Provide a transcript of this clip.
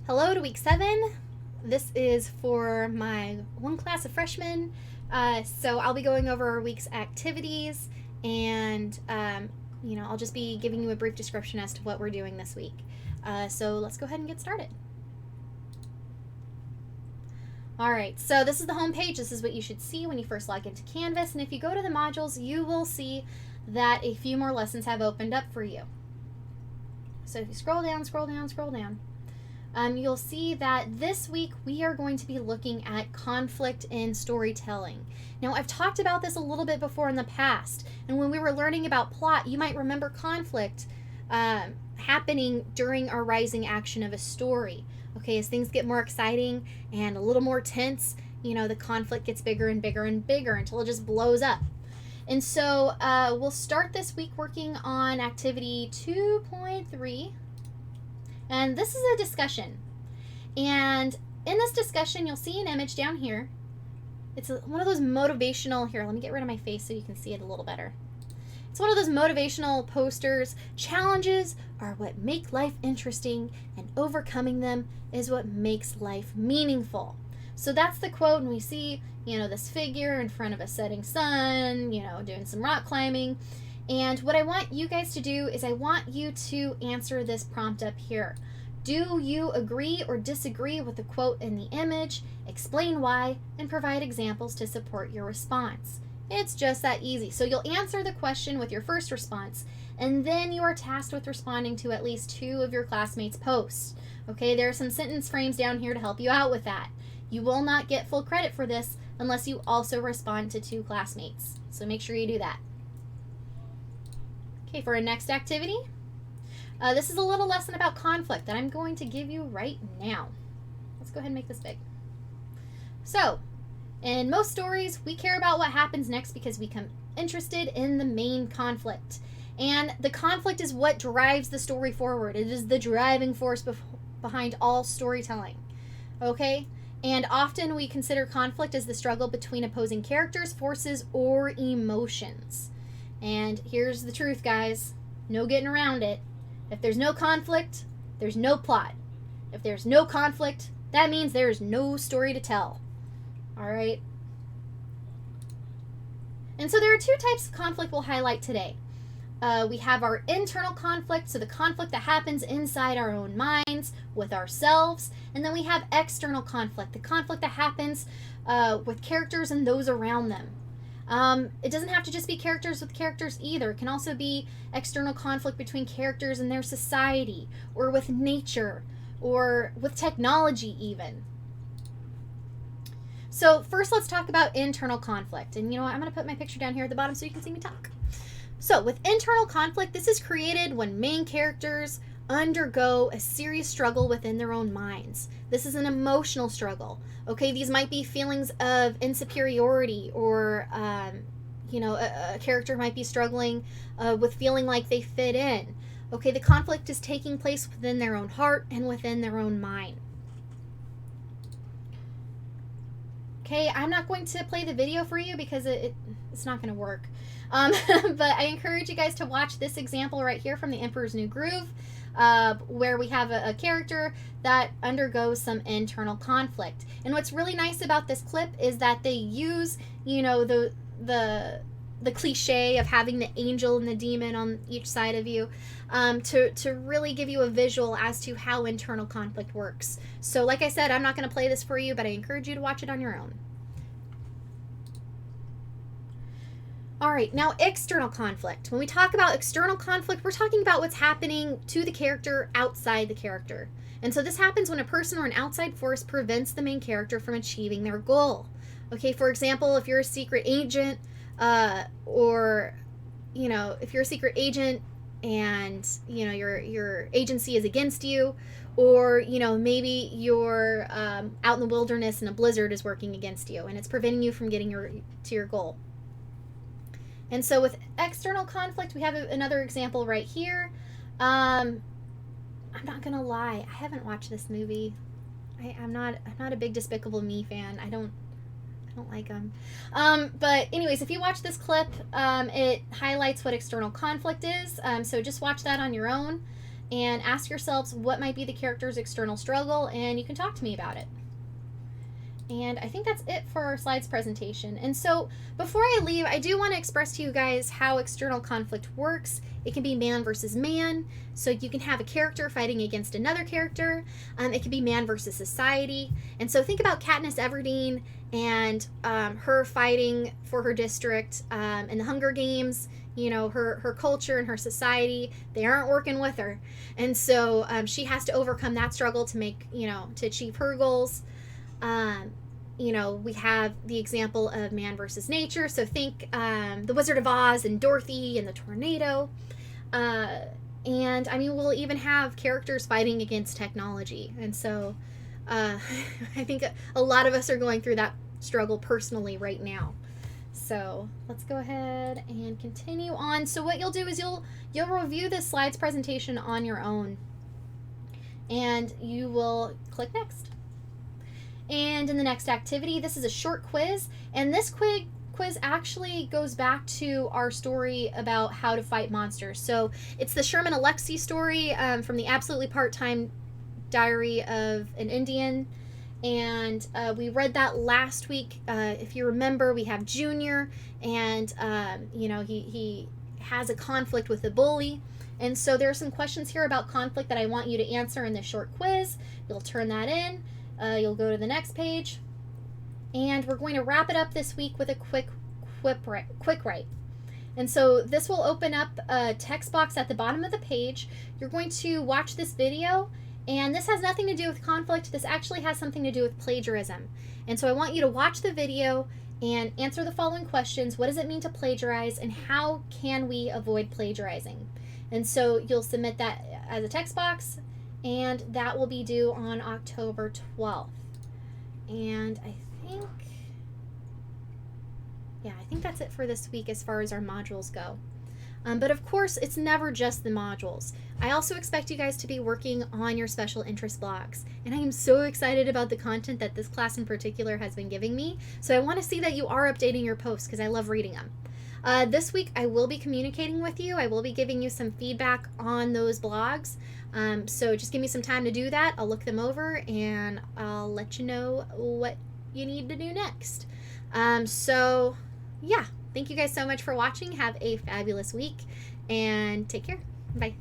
Hello to week 7. This is for my one class of freshmen. So I'll be going over our week's activities and, I'll just be giving you a brief description as to what we're doing this week. So let's go ahead and get started. Alright, so this is the home page. This is what you should see when you first log into Canvas. And if you go to the modules, you will see that a few more lessons have opened up for you. So if you scroll down, you'll see that this week we are going to be looking at conflict in storytelling. Now, I've talked about this a little bit before in the past, and when we were learning about plot, you might remember conflict happening during our rising action of a story. Okay, as things get more exciting and a little more tense, the conflict gets bigger and bigger and bigger until it just blows up. And so we'll start this week working on activity 2.3. And this is a discussion. And in this discussion, you'll see an image down here. It's one of those motivational, here, let me get rid of my face so you can see it a little better. It's one of those motivational posters. Challenges are what make life interesting, and overcoming them is what makes life meaningful. So that's the quote, and we see, this figure in front of a setting sun, doing some rock climbing. And what I want you guys to do is I want you to answer this prompt up here. Do you agree or disagree with the quote in the image? Explain why, and provide examples to support your response. It's just that easy. So you'll answer the question with your first response, and then you are tasked with responding to at least 2 of your classmates' posts. Okay, there are some sentence frames down here to help you out with that. You will not get full credit for this unless you also respond to 2 classmates. So make sure you do that. Okay, for our next activity, this is a little lesson about conflict that I'm going to give you right now. Let's go ahead and make this big. So, in most stories, we care about what happens next because we become interested in the main conflict. And the conflict is what drives the story forward. It is the driving force behind all storytelling. Okay? And often we consider conflict as the struggle between opposing characters, forces, or emotions. And here's the truth, guys. No getting around it. If there's no conflict, there's no plot. If there's no conflict, that means there's no story to tell. All right? And so there are 2 types of conflict we'll highlight today. We have our internal conflict, so the conflict that happens inside our own minds with ourselves. And then we have external conflict, the conflict that happens with characters and those around them. It doesn't have to just be characters with characters either. It can also be external conflict between characters and their society, or with nature, or with technology even. So first let's talk about internal conflict. And you know what, I'm going to put my picture down here at the bottom so you can see me talk. So with internal conflict, this is created when main characters undergo a serious struggle within their own minds. This is an emotional struggle. Okay, these might be feelings of insecurity, or a character might be struggling with feeling like they fit in. Okay, the conflict is taking place within their own heart and within their own mind. Okay, I'm not going to play the video for you because it's not going to work. But I encourage you guys to watch this example right here from The Emperor's New Groove, where we have a character that undergoes some internal conflict. And what's really nice about this clip is that they use, the cliche of having the angel and the demon on each side of you, to really give you a visual as to how internal conflict works. So like I said, I'm not going to play this for you, but I encourage you to watch it on your own. All right, now external conflict. When we talk about external conflict, we're talking about what's happening to the character outside the character. And so this happens when a person or an outside force prevents the main character from achieving their goal. Okay, for example, if you're a secret agent, or if you're a secret agent and your agency is against you, or maybe you're out in the wilderness and a blizzard is working against you and it's preventing you from getting to your goal. And so with external conflict, we have another example right here. I'm not gonna lie, I haven't watched this movie. I'm not a big Despicable Me fan. I don't like them. But anyways, if you watch this clip, it highlights what external conflict is. So just watch that on your own. and ask yourselves what might be the character's external struggle, and you can talk to me about it. And I think that's it for our slides presentation. And so before I leave, I do want to express to you guys how external conflict works. It can be man versus man. So you can have a character fighting against another character. It can be man versus society. And so think about Katniss Everdeen and her fighting for her district in the Hunger Games. You know, her culture and her society, they aren't working with her. And so she has to overcome that struggle to make, to achieve her goals. We have the example of man versus nature. So think the Wizard of Oz and Dorothy and the tornado. And I mean, we'll even have characters fighting against technology. And so I think a lot of us are going through that struggle personally right now. So let's go ahead and continue on. So what you'll do is you'll review this slides presentation on your own. And you will click next. And in the next activity, this is a short quiz, and this quiz actually goes back to our story about how to fight monsters. So it's the Sherman Alexie story from the Absolutely Part-Time Diary of an Indian, and we read that last week. If you remember, we have Junior, and he has a conflict with the bully. And so there are some questions here about conflict that I want you to answer in this short quiz. You'll turn that in. You'll go to the next page, and we're going to wrap it up this week with a quick write. And so this will open up a text box at the bottom of the page. You're going to watch this video, and this has nothing to do with conflict. This actually has something to do with plagiarism. And so I want you to watch the video and answer the following questions. What does it mean to plagiarize, and how can we avoid plagiarizing? And so you'll submit that as a text box, and that will be due on October 12th. And I think that's it for this week as far as our modules go. But of course, it's never just the modules. I also expect you guys to be working on your special interest blogs. And I am so excited about the content that this class in particular has been giving me. So I want to see that you are updating your posts because I love reading them. This week, I will be communicating with you. I will be giving you some feedback on those blogs. So just give me some time to do that. I'll look them over and I'll let you know what you need to do next. Thank you guys so much for watching. Have a fabulous week and take care. Bye.